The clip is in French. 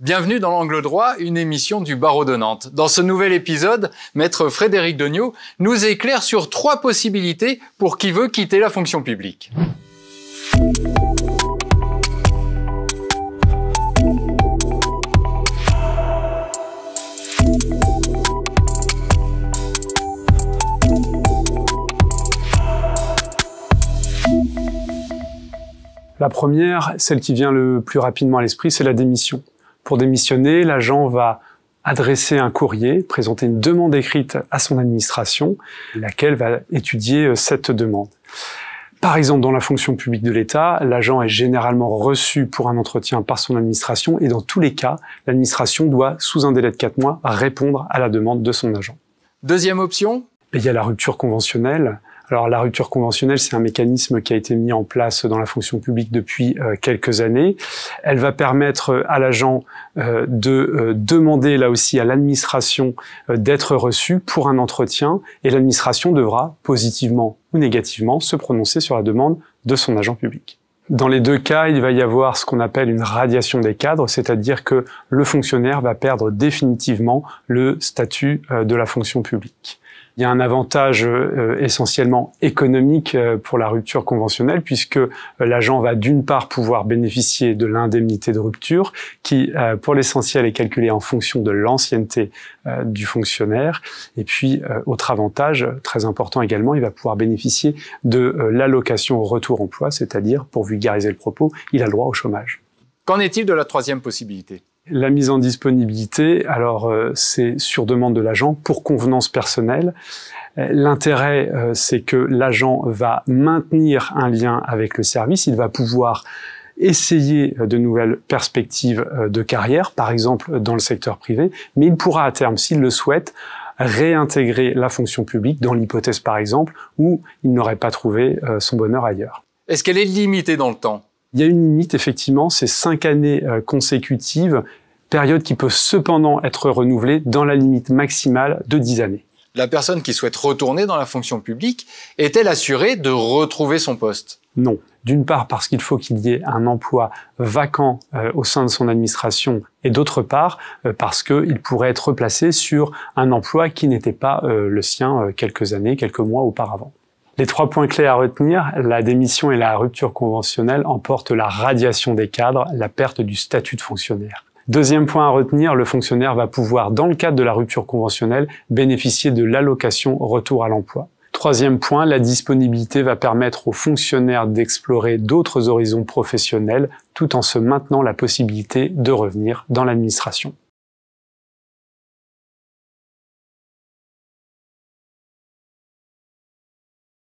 Bienvenue dans l'Angle droit, une émission du barreau de Nantes. Dans ce nouvel épisode, maître Frédéric Degnaud nous éclaire sur 3 possibilités pour qui veut quitter la fonction publique. La première, celle qui vient le plus rapidement à l'esprit, c'est la démission. Pour démissionner, l'agent va adresser un courrier, présenter une demande écrite à son administration, laquelle va étudier cette demande. Par exemple, dans la fonction publique de l'État, l'agent est généralement reçu pour un entretien par son administration et dans tous les cas, l'administration doit, sous un délai de 4 mois, répondre à la demande de son agent. Deuxième option ? Il y a la rupture conventionnelle. Alors la rupture conventionnelle, c'est un mécanisme qui a été mis en place dans la fonction publique depuis quelques années. Elle va permettre à l'agent de demander là aussi à l'administration d'être reçu pour un entretien et l'administration devra positivement ou négativement se prononcer sur la demande de son agent public. Dans les 2 cas, il va y avoir ce qu'on appelle une radiation des cadres, c'est-à-dire que le fonctionnaire va perdre définitivement le statut de la fonction publique. Il y a un avantage essentiellement économique pour la rupture conventionnelle puisque l'agent va d'une part pouvoir bénéficier de l'indemnité de rupture qui, pour l'essentiel, est calculée en fonction de l'ancienneté du fonctionnaire. Et puis, autre avantage très important également, il va pouvoir bénéficier de l'allocation au retour emploi, c'est-à-dire, pour vulgariser le propos, il a le droit au chômage. Qu'en est-il de la 3e possibilité ? La mise en disponibilité, alors c'est sur demande de l'agent pour convenance personnelle. L'intérêt, c'est que l'agent va maintenir un lien avec le service, il va pouvoir essayer de nouvelles perspectives de carrière, par exemple dans le secteur privé, mais il pourra à terme, s'il le souhaite, réintégrer la fonction publique dans l'hypothèse par exemple où il n'aurait pas trouvé son bonheur ailleurs. Est-ce qu'elle est limitée dans le temps ? Il y a une limite, effectivement, c'est 5 années consécutives, période qui peut cependant être renouvelée dans la limite maximale de 10 années. La personne qui souhaite retourner dans la fonction publique est-elle assurée de retrouver son poste ? Non. D'une part parce qu'il faut qu'il y ait un emploi vacant au sein de son administration et d'autre part parce qu'il pourrait être replacé sur un emploi qui n'était pas le sien quelques années, quelques mois auparavant. Les 3 points clés à retenir, la démission et la rupture conventionnelle emportent la radiation des cadres, la perte du statut de fonctionnaire. Deuxième point à retenir, le fonctionnaire va pouvoir, dans le cadre de la rupture conventionnelle, bénéficier de l'allocation retour à l'emploi. Troisième point, la disponibilité va permettre aux fonctionnaires d'explorer d'autres horizons professionnels tout en se maintenant la possibilité de revenir dans l'administration.